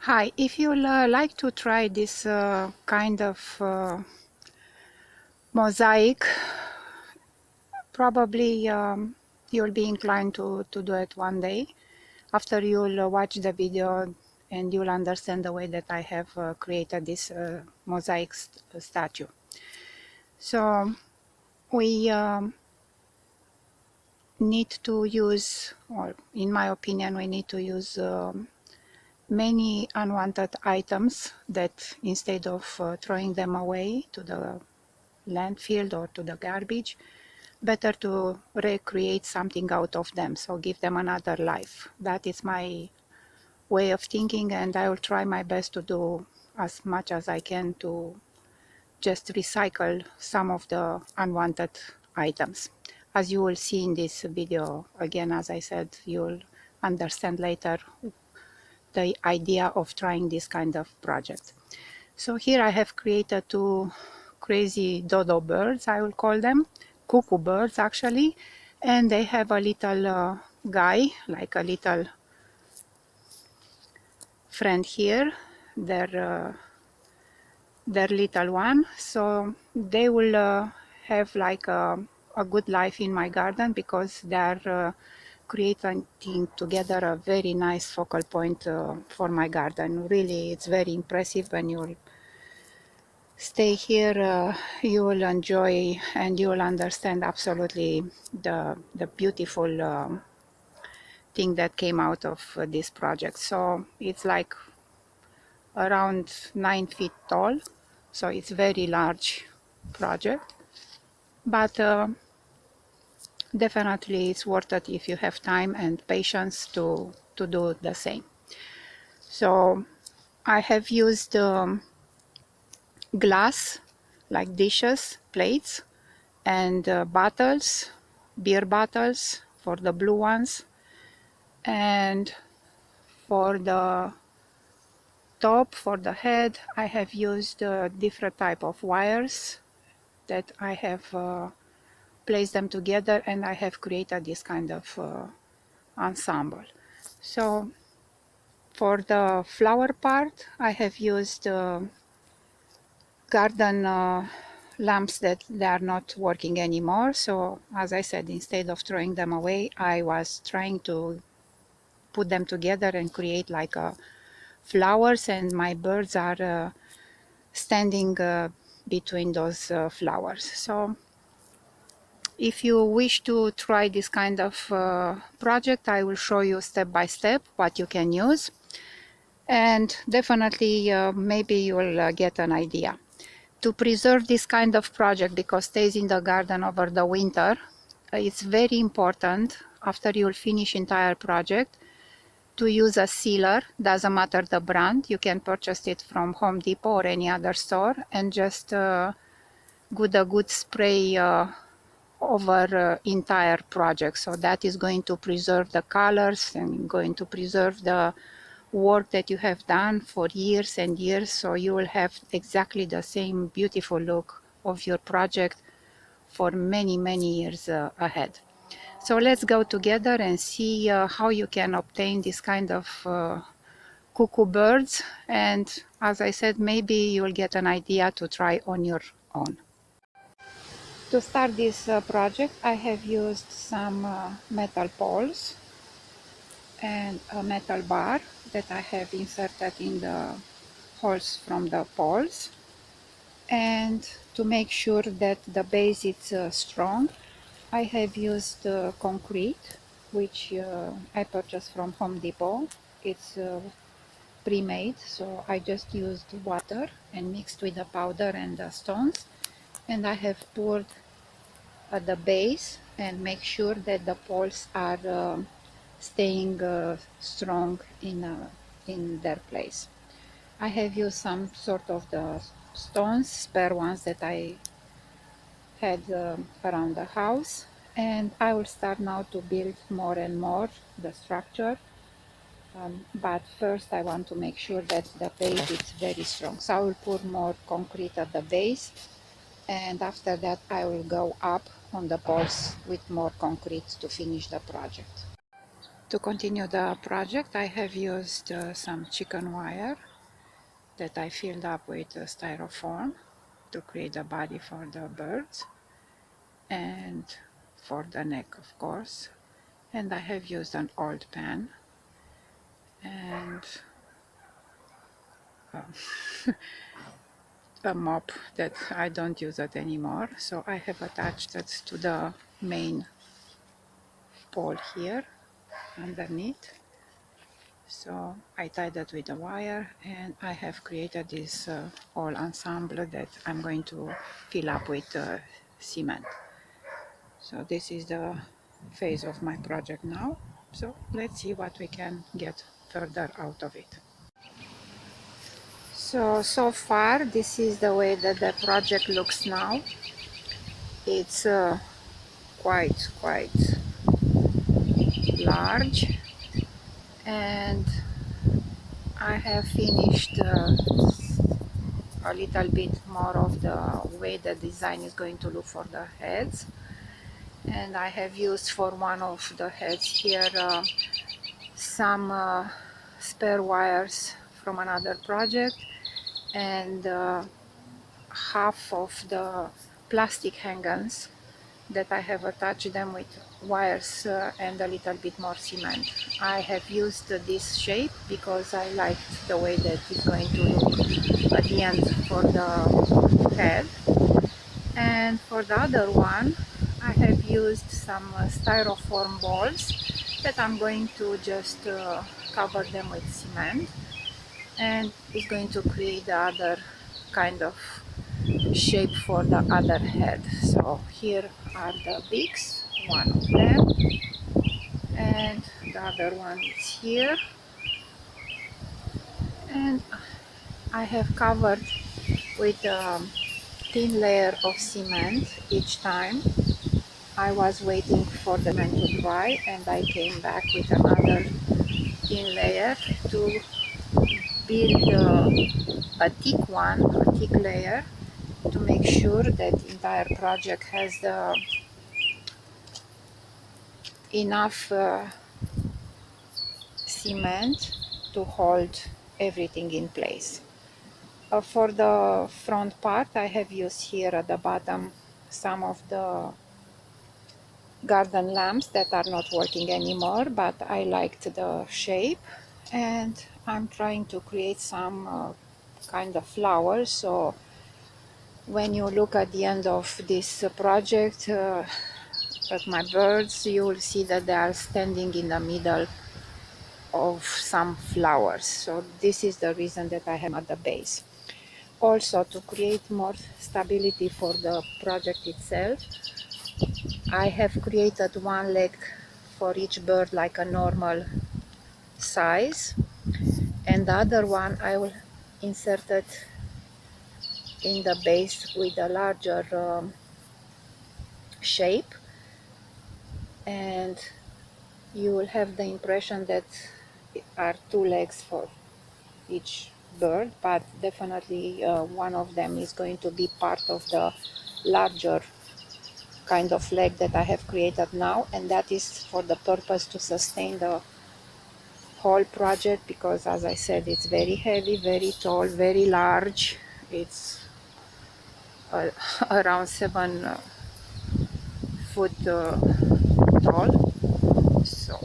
Hi, if you'll like to try this kind of mosaic, probably you'll be inclined to do it one day. After you'll watch the video and you'll understand the way that I have created this mosaic statue. So we need to use, or in my opinion, we need to use many unwanted items that instead of throwing them away to the landfill or to the garbage, better to recreate something out of them, so give them another life. That is my way of thinking, and I will try my best to do as much as I can to just recycle some of the unwanted items. As you will see in this video, again, as I said, you'll understand later the idea of trying this kind of project. So here I have created two crazy dodo birds, I will call them, cuckoo birds actually, and they have a little guy, like a little friend here, their little one. So they will have like a good life in my garden because they are creating together a very nice focal point for my garden. Really, it's very impressive when you stay here. You will enjoy and you will understand absolutely the beautiful thing that came out of this project. So it's like around 9 feet tall, so it's very large project, but definitely it's worth it if you have time and patience to do the same. So I have used glass, like dishes, plates, and bottles, beer bottles for the blue ones, and for the top, for the head, I have used different type of wires that I have placed them together, and I have created this kind of ensemble. So for the flower part, I have used garden lamps that they are not working anymore. So as I said, instead of throwing them away, I was trying to put them together and create like flowers, and my birds are standing between those flowers. So if you wish to try this kind of project, I will show you step by step what you can use, and definitely maybe you will get an idea. To preserve this kind of project, because stays in the garden over the winter, it's very important after you'll finish entire project to use a sealer. Doesn't matter the brand, you can purchase it from Home Depot or any other store, and just put a good spray over entire project. So that is going to preserve the colors and going to preserve the work that you have done for years and years, so you will have exactly the same beautiful look of your project for many years ahead. So let's go together and see how you can obtain this kind of cuckoo birds, and as I said, maybe you will get an idea to try on your own. To start this project, I have used some metal poles and a metal bar that I have inserted in the holes from the poles, and to make sure that the base is strong, I have used concrete, which I purchased from Home Depot. It's pre-made, so I just used water and mixed with the powder and the stones, and I have poured at the base and make sure that the poles are staying strong in their place. I have used some sort of the stones, spare ones that I had around the house, and I will start now to build more and more the structure, but first I want to make sure that the base is very strong. So I will put more concrete at the base, and after that I will go up on the poles with more concrete to finish the project. To continue the project, I have used some chicken wire that I filled up with styrofoam to create a body for the birds and for the neck, of course. And I have used an old pan and a mop that I don't use it anymore. So I have attached it to the main pole here underneath. So I tied it with a wire and I have created this whole ensemble that I'm going to fill up with cement. So this is the phase of my project now. So let's see what we can get further out of it. So far this is the way that the project looks now. It's quite large, and I have finished a little bit more of the way the design is going to look for the heads, and I have used for one of the heads here some spare wires from another project, and half of the plastic hangers that I have attached them with wires and a little bit more cement. I have used this shape because I liked the way that it's going to look at the end for the head. And for the other one, I have used some styrofoam balls that I'm going to just cover them with cement, and it's going to create the other kind of shape for the other head. So here are the beaks, one of them, and the other one is here, and I have covered with a thin layer of cement each time. I was waiting for the cement to dry, and I came back with another thin layer to build a thick layer, to make sure that the entire project has enough cement to hold everything in place. For the front part, I have used here at the bottom some of the garden lamps that are not working anymore, but I liked the shape, and I'm trying to create some kind of flowers. So when you look at the end of this project at my birds, you will see that they are standing in the middle of some flowers. So this is the reason that I have at the base. Also, to create more stability for the project itself, I have created one leg for each bird like a normal size, and the other one I will insert it in the base with a larger shape, and you will have the impression that are two legs for each bird, but definitely one of them is going to be part of the larger kind of leg that I have created now, and that is for the purpose to sustain the whole project, because as I said, it's very heavy, very tall, very large. It's around 7 foot tall, so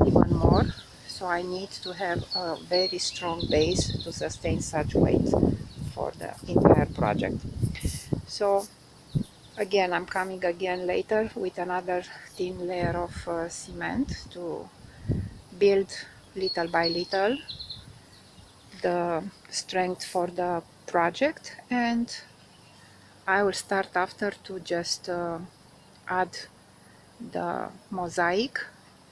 even more. So I need to have a very strong base to sustain such weight for the entire project. So again, I'm coming again later with another thin layer of cement to build little by little the strength for the project, and I will start after to just add the mosaic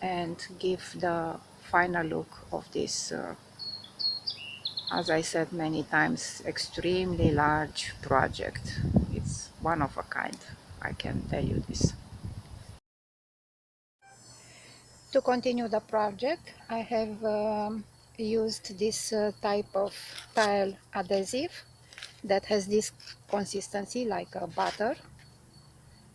and give the final look of this as I said many times, extremely large project. It's one of a kind, I can tell you this. To continue the project, I have used this type of tile adhesive that has this consistency like a butter,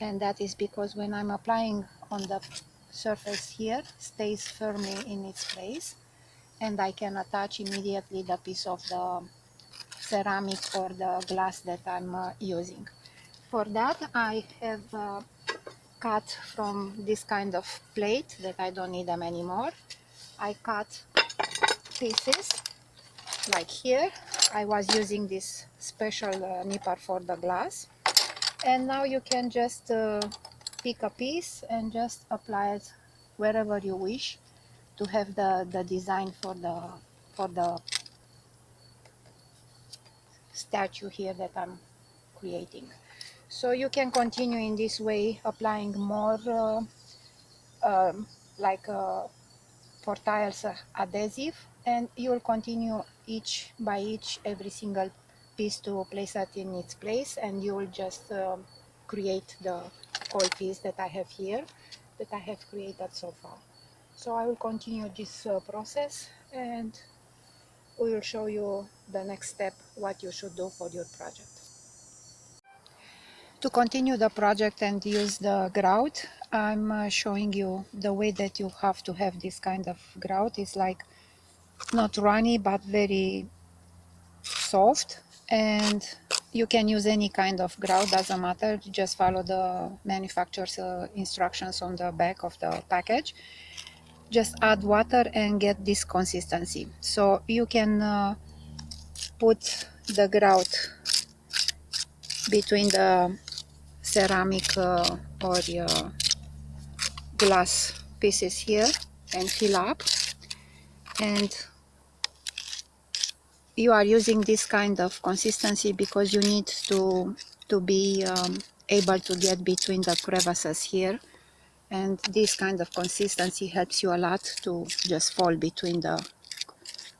and that is because when I'm applying on the surface here stays firmly in its place, and I can attach immediately the piece of the ceramic or the glass that I'm using. For that, I have cut from this kind of plate that I don't need them anymore. I cut pieces like here. I was using this special nipper for the glass, and now you can just pick a piece and just apply it wherever you wish to have the design for the statue here that I'm creating. So you can continue in this way, applying more like for tiles adhesive, and you'll continue each by each every single piece to place it in its place, and you'll just create the whole piece that I have here, that I have created so far. So I will continue this process, and we will show you the next step, what you should do for your project. To continue the project and use the grout, I'm showing you the way that you have to have this kind of grout. It's like not runny but very soft, and you can use any kind of grout, doesn't matter, just follow the manufacturer's instructions on the back of the package. Just add water and get this consistency. So you can put the grout between the ceramic or glass pieces here and fill up, and you are using this kind of consistency because you need to be able to get between the crevices here, and this kind of consistency helps you a lot to just fall between the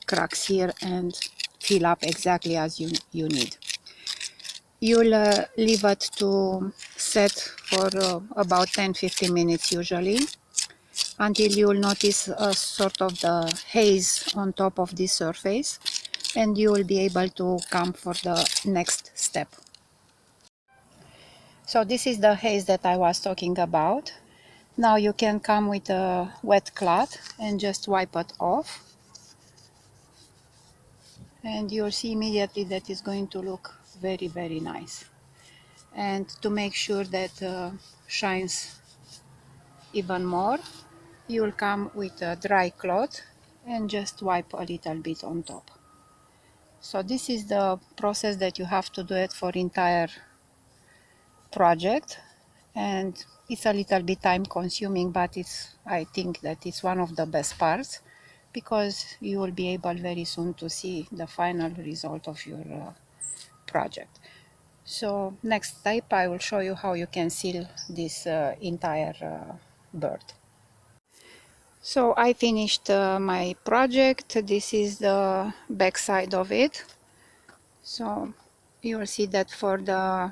cracks here and fill up exactly as you need. You'll leave it to set for about 10-15 minutes usually, until you'll notice a sort of the haze on top of this surface, and you will be able to come for the next step. So this is the haze that I was talking about. Now you can come with a wet cloth and just wipe it off, and you'll see immediately that it's going to look very, very nice. And to make sure that shines even more, you'll come with a dry cloth and just wipe a little bit on top. So this is the process that you have to do it for entire project, and it's a little bit time consuming, but I think that it's one of the best parts, because you will be able very soon to see the final result of your project. So next step, I will show you how you can seal this entire bird. So I finished my project. This is the back side of it. So you will see that for the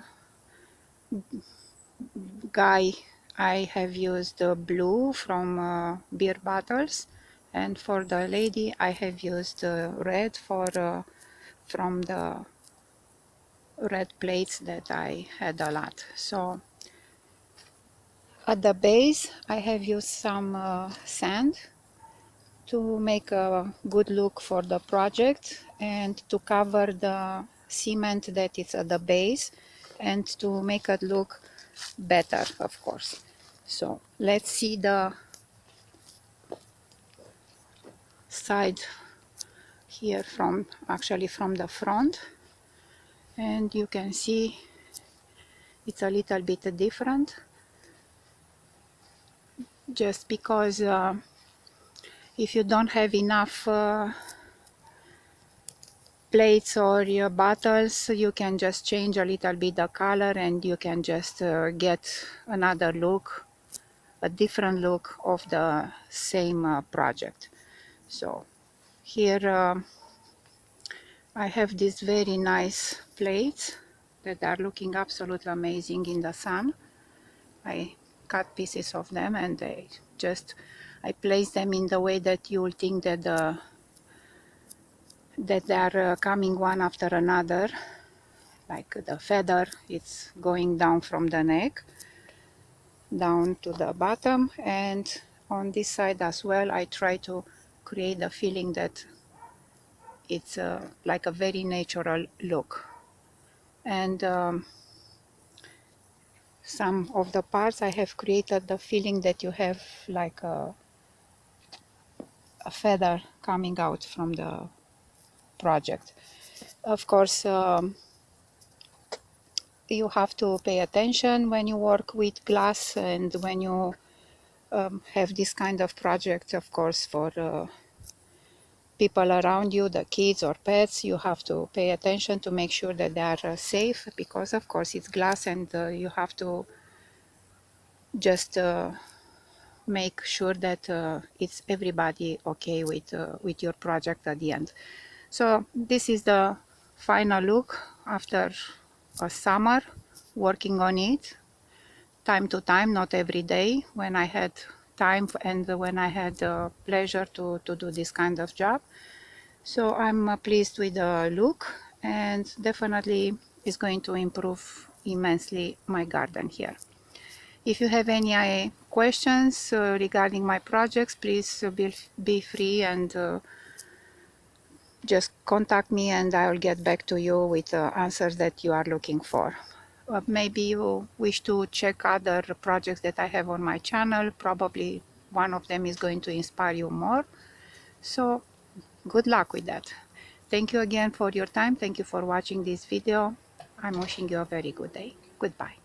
guy I have used blue from beer bottles, and for the lady I have used red from the red plates that I had a lot. So at the base I have used some sand to make a good look for the project, and to cover the cement that is at the base, and to make it look better, of course. So let's see the side here from the front, and you can see it's a little bit different, just because if you don't have enough plates or your bottles, you can just change a little bit the color, and you can just get another look, a different look of the same project. So here I have these very nice plates that are looking absolutely amazing in the sun. I cut pieces of them, and I place them in the way that you will think that they are coming one after another, like the feather, it's going down from the neck down to the bottom, and on this side as well, I try to create a feeling that it's like a very natural look. And some of the parts I have created the feeling that you have like a feather coming out from the project. Of course, you have to pay attention when you work with glass and when you have this kind of project. Of course, for people around you, the kids or pets, you have to pay attention to make sure that they are safe, because of course it's glass, and you have to just make sure that it's everybody okay with your project at the end. So this is the final look after a summer working on it, time to time, not every day, when I had time and when I had pleasure to do this kind of job. So I'm pleased with the look, and definitely is going to improve immensely my garden here. If you have any questions regarding my projects, please be free and just contact me, and I will get back to you with answers that you are looking for. Maybe you wish to check other projects that I have on my channel. Probably one of them is going to inspire you more. So good luck with that. Thank you again for your time. Thank you for watching this video. I'm wishing you a very good day. Goodbye.